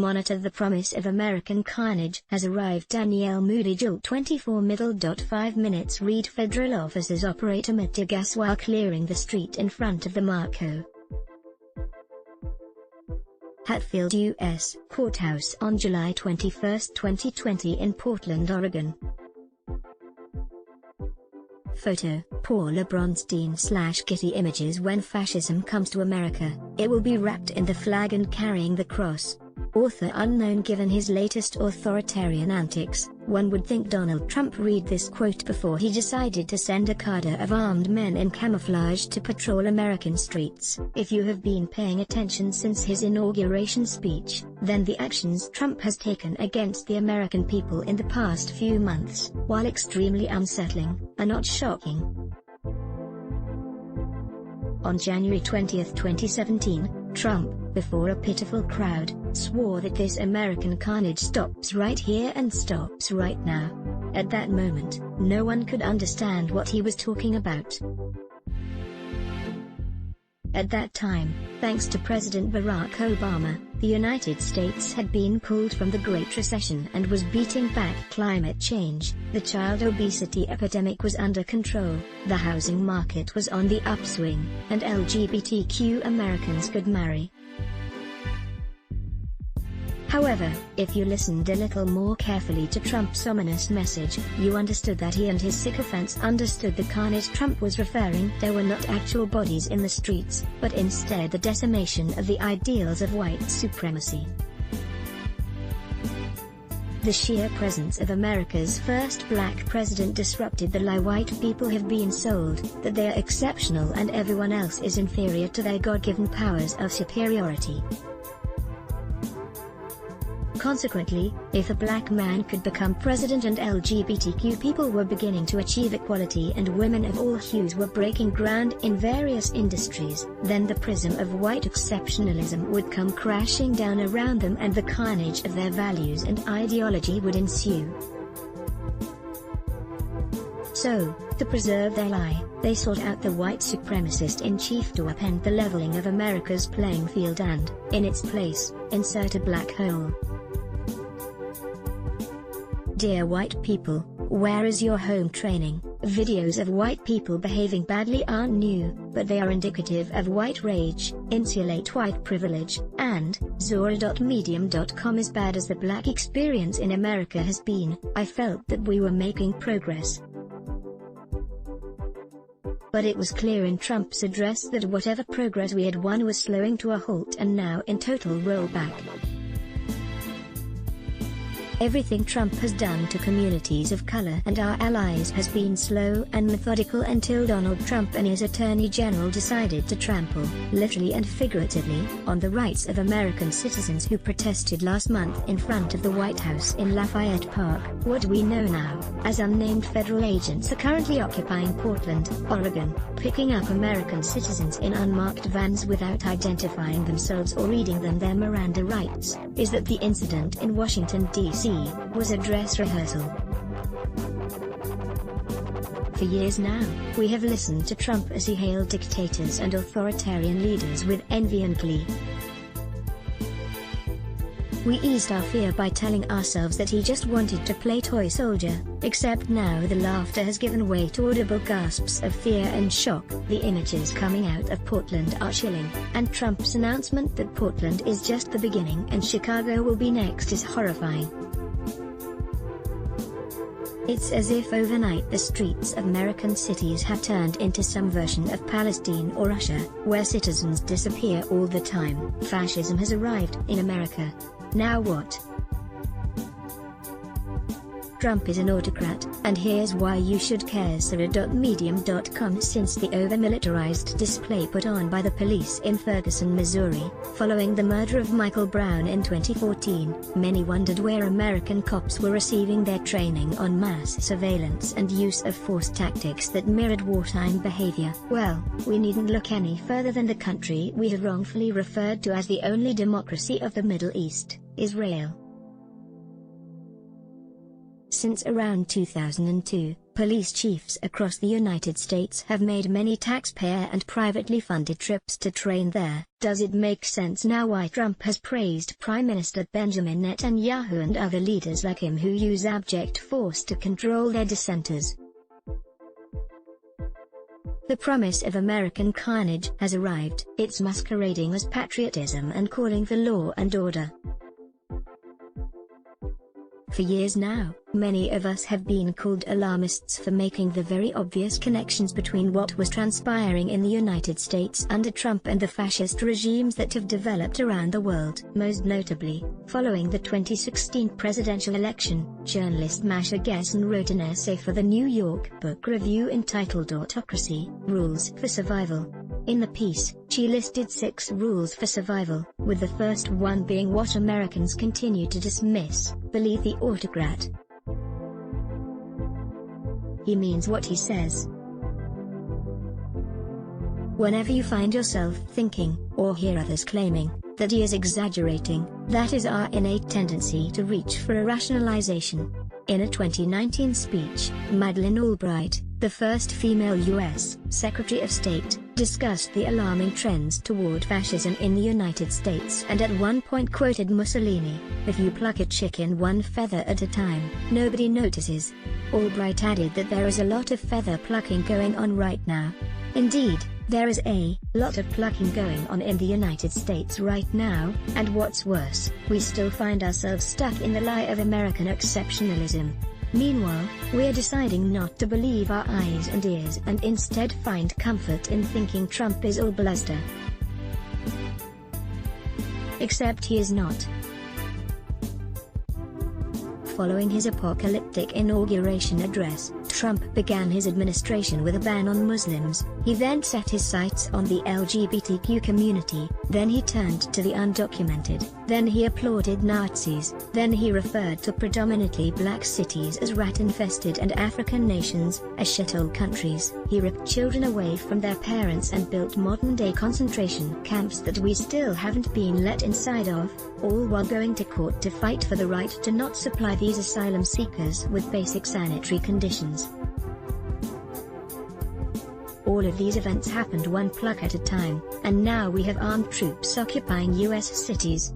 monitor the promise of American carnage has arrived. Danielle Moody Jolt 24 middle. 5 minutes. Read federal officers operate amid tear gas while clearing the street in front of the Marco. Hatfield U.S. Courthouse on July 21, 2020 in Portland, Oregon. Photo, Paula Bronstein/Getty Images. When fascism comes to America, it will be wrapped in the flag and carrying the cross. Author unknown. Given his latest authoritarian antics, one would think Donald Trump read this quote before he decided to send a cadre of armed men in camouflage to patrol American streets. If you have been paying attention since his inauguration speech, then the actions Trump has taken against the American people in the past few months, while extremely unsettling, are not shocking. On January 20, 2017, Trump, before a pitiful crowd, swore that this American carnage stops right here and stops right now. At that moment, no one could understand what he was talking about. At that time, thanks to President Barack Obama, the United States had been pulled from the Great Recession and was beating back climate change, the child obesity epidemic was under control, the housing market was on the upswing, and LGBTQ Americans could marry. However, if you listened a little more carefully to Trump's ominous message, you understood that he and his sycophants understood the carnage Trump was referring to. There were not actual bodies in the streets, but instead the decimation of the ideals of white supremacy. The sheer presence of America's first black president disrupted the lie white people have been sold, that they are exceptional and everyone else is inferior to their God-given powers of superiority. Consequently, if a black man could become president and LGBTQ people were beginning to achieve equality and women of all hues were breaking ground in various industries, then the prism of white exceptionalism would come crashing down around them and the carnage of their values and ideology would ensue. So, to preserve their lie, they sought out the white supremacist-in-chief to upend the leveling of America's playing field and, in its place, insert a black hole. Dear white people, where is your home training? Videos of white people behaving badly aren't new, but they are indicative of white rage, insulate white privilege, and Zora.medium.com. As bad as the black experience in America has been, I felt that we were making progress. But it was clear in Trump's address that whatever progress we had won was slowing to a halt and now in total rollback. Everything Trump has done to communities of color and our allies has been slow and methodical until Donald Trump and his Attorney General decided to trample, literally and figuratively, on the rights of American citizens who protested last month in front of the White House in Lafayette Park. What we know now, as unnamed federal agents are currently occupying Portland, Oregon, picking up American citizens in unmarked vans without identifying themselves or reading them their Miranda rights, is that the incident in Washington, D.C. was a dress rehearsal. For years now, we have listened to Trump as he hailed dictators and authoritarian leaders with envy and glee. We eased our fear by telling ourselves that he just wanted to play toy soldier, except now the laughter has given way to audible gasps of fear and shock. The images coming out of Portland are chilling, and Trump's announcement that Portland is just the beginning and Chicago will be next is horrifying. It's as if overnight the streets of American cities have turned into some version of Palestine or Russia, where citizens disappear all the time. Fascism has arrived in America. Now what? Trump is an autocrat, and here's why you should care. Zora.medium.com. Since the over-militarized display put on by the police in Ferguson, Missouri, following the murder of Michael Brown in 2014, many wondered where American cops were receiving their training on mass surveillance and use of force tactics that mirrored wartime behavior. Well, we needn't look any further than the country we have wrongfully referred to as the only democracy of the Middle East, Israel. Since around 2002, Police chiefs across the United States have made many taxpayer and privately funded trips to train there. Does it make sense now why Trump has praised Prime Minister Benjamin Netanyahu and other leaders like him who use abject force to control their dissenters? The promise of American carnage has arrived. It's masquerading as patriotism and calling for law and order. For years now, many of us have been called alarmists for making the very obvious connections between what was transpiring in the United States under Trump and the fascist regimes that have developed around the world. Most notably, following the 2016 presidential election, journalist Masha Gessen wrote an essay for the New York Book Review entitled Autocracy: Rules for Survival. In the piece, she listed 6 rules for survival, with the first one being what Americans continue to dismiss: believe the autocrat. He means what he says. Whenever you find yourself thinking, or hear others claiming, that he is exaggerating, that is our innate tendency to reach for a rationalization. In a 2019 speech, Madeleine Albright, the first female U.S. Secretary of State, discussed the alarming trends toward fascism in the United States and at one point quoted Mussolini, "If you pluck a chicken one feather at a time, nobody notices." Albright added that there is a lot of feather plucking going on right now. Indeed, there is a lot of plucking going on in the United States right now, and what's worse, we still find ourselves stuck in the lie of American exceptionalism. Meanwhile, we're deciding not to believe our eyes and ears and instead find comfort in thinking Trump is all bluster. Except he is not. Following his apocalyptic inauguration address, Trump began his administration with a ban on Muslims. He then set his sights on the LGBTQ community, then he turned to the undocumented, then he applauded Nazis, then he referred to predominantly black cities as rat-infested and African nations as shithole countries. He ripped children away from their parents and built modern-day concentration camps that we still haven't been let inside of, all while going to court to fight for the right to not supply these asylum seekers with basic sanitary conditions. All of these events happened one pluck at a time, and now we have armed troops occupying U.S. cities.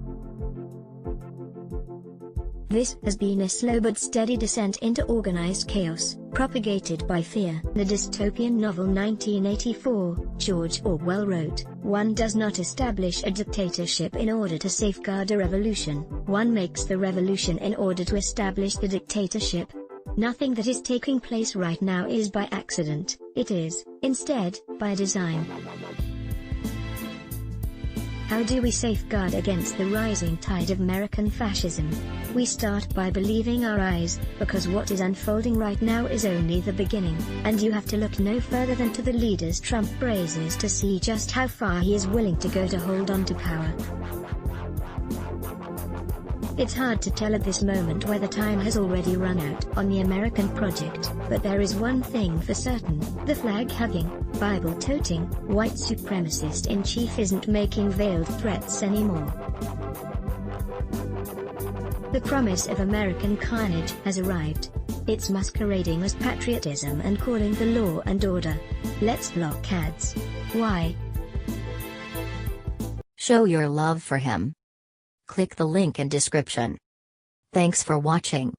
This has been a slow but steady descent into organized chaos, propagated by fear. The dystopian novel 1984, George Orwell wrote, "One does not establish a dictatorship in order to safeguard a revolution, one makes the revolution in order to establish the dictatorship." Nothing that is taking place right now is by accident, it is, instead, by design. How do we safeguard against the rising tide of American fascism? We start by believing our eyes, because what is unfolding right now is only the beginning, and you have to look no further than to the leaders Trump praises to see just how far he is willing to go to hold on to power. It's hard to tell at this moment whether time has already run out on the American project, but there is one thing for certain: the flag-hugging, Bible-toting, white supremacist-in-chief isn't making veiled threats anymore. The promise of American carnage has arrived. It's masquerading as patriotism and calling for law and order. Let's block ads. Why? Show your love for him. Click the link in description. Thanks for watching.